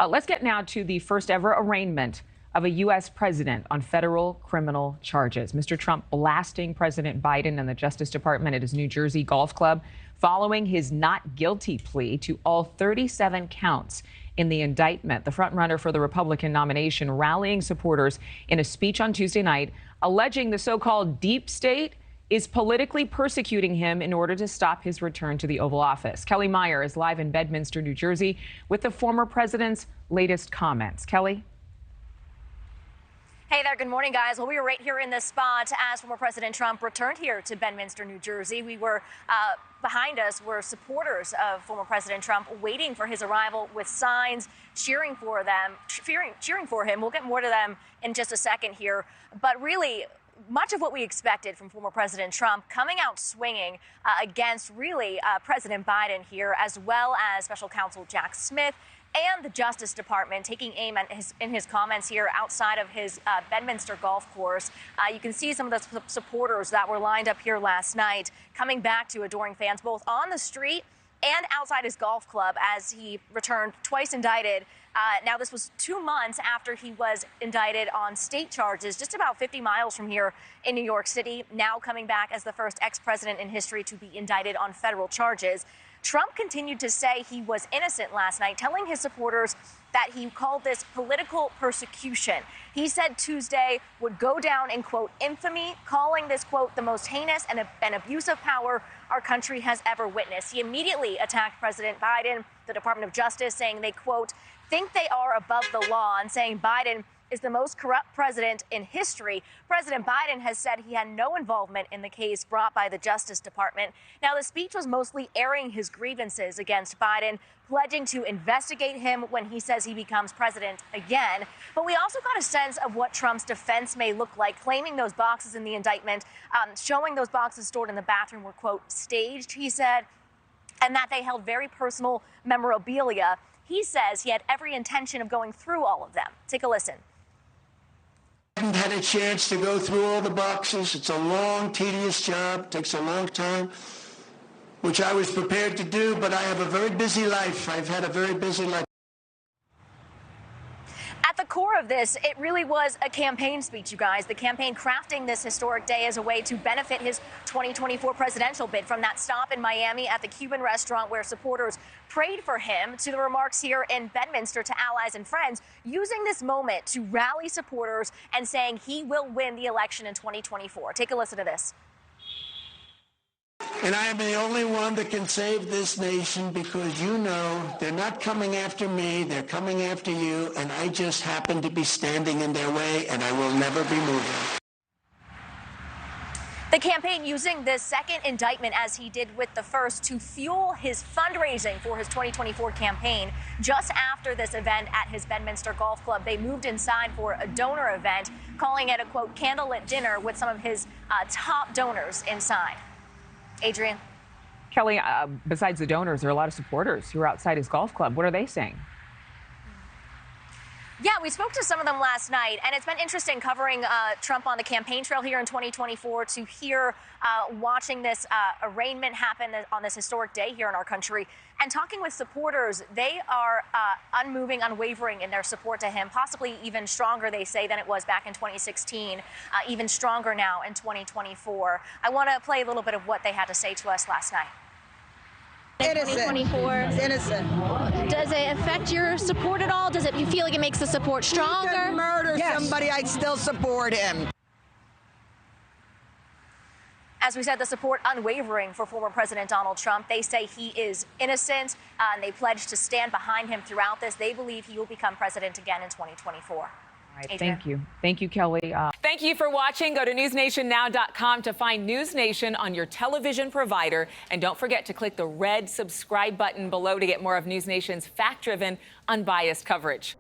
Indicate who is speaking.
Speaker 1: Let's get now to the first ever arraignment of a U.S. president on federal criminal charges. Mr. Trump blasting President Biden and the Justice Department at his New Jersey golf club following his not guilty plea to all 37 counts in the indictment. The frontrunner for the Republican nomination rallying supporters in a speech on Tuesday night, alleging the so-called deep state is politically persecuting him in order to stop his return to the Oval Office. Kelly Meyer is live in Bedminster, New Jersey, with the former president's latest comments. Kelly?
Speaker 2: Hey there, good morning, guys. Well, we were right here in this spot as former President Trump returned here to Bedminster, New Jersey. We were behind us were supporters of former President Trump waiting for his arrival with signs, cheering for him. We'll get more to them in just a second here. But really, much of what we expected from former President Trump coming out swinging against President Biden here, as well as special counsel Jack Smith and the Justice Department, taking aim at his comments here outside of his Bedminster golf course. You can see some of the supporters that were lined up here last night coming back to adoring fans both on the street and outside his golf club as he returned twice indicted. Now, this was 2 months after he was indicted on state charges just about 50 miles from here in New York City, now coming back as the first ex-president in history to be indicted on federal charges. Trump continued to say he was innocent last night, telling his supporters that he called this political persecution. He said Tuesday would go down in, quote, infamy, calling this, quote, the most heinous and abuse of power our country has ever witnessed. He immediately attacked President Biden, the Department of Justice, saying they, quote, think they are above the law, and saying Biden is the most corrupt president in history. President Biden has said he had no involvement in the case brought by the Justice Department. Now, the speech was mostly airing his grievances against Biden, pledging to investigate him when he says he becomes president again. But we also got a sense of what Trump's defense may look like, claiming those boxes in the indictment, showing those boxes stored in the bathroom were, quote, staged, he said, and that they held very personal memorabilia. He says he had every intention of going through all of them. Take a listen.
Speaker 3: I haven't had a chance to go through all the boxes. It's a long, tedious job. Takes a long time, which I was prepared to do, but I have a very busy life. I've had a very busy life.
Speaker 2: At the core of this, it really was a campaign speech, you guys. The campaign crafting this historic day as a way to benefit his 2024 presidential bid, from that stop in Miami at the Cuban restaurant where supporters prayed for him to the remarks here in Bedminster to allies and friends, using this moment to rally supporters and saying he will win the election in 2024. Take a listen to this.
Speaker 3: And I am the only one that can save this nation, because you know they're not coming after me, they're coming after you, and I just happen to be standing in their way, and I will never be moving.
Speaker 2: The campaign using this second indictment, as he did with the first, to fuel his fundraising for his 2024 campaign. Just after this event at his Bedminster Golf Club, they moved inside for a donor event, calling it a, quote, candlelit dinner with some of his top donors inside. Adrienne?
Speaker 1: Kelly, besides the donors, there are a lot of supporters who are outside his golf club. What are they saying?
Speaker 2: Yeah, we spoke to some of them last night, and it's been interesting covering Trump on the campaign trail here in 2024 to hear watching this arraignment happen on this historic day here in our country. And talking with supporters, they are unmoving, unwavering in their support to him, possibly even stronger, they say, than it was back in 2016, even stronger now in 2024. I want to play a little bit of what they had to say to us last night.
Speaker 4: Innocent. 2024.
Speaker 5: Innocent.
Speaker 4: Does it affect your support at all? Does it? You feel like it makes the support stronger?
Speaker 5: He could murder somebody, I'd still support him.
Speaker 2: As we said, the support unwavering for former President Donald Trump. They say he is innocent, and they pledge to stand behind him throughout this. They believe he will become president again in 2024.
Speaker 1: All right, thank you. Thank you, Kelly. Thank you for watching. Go to newsnationnow.com to find NewsNation on your television provider. And don't forget to click the red subscribe button below to get more of NewsNation's fact-driven, unbiased coverage.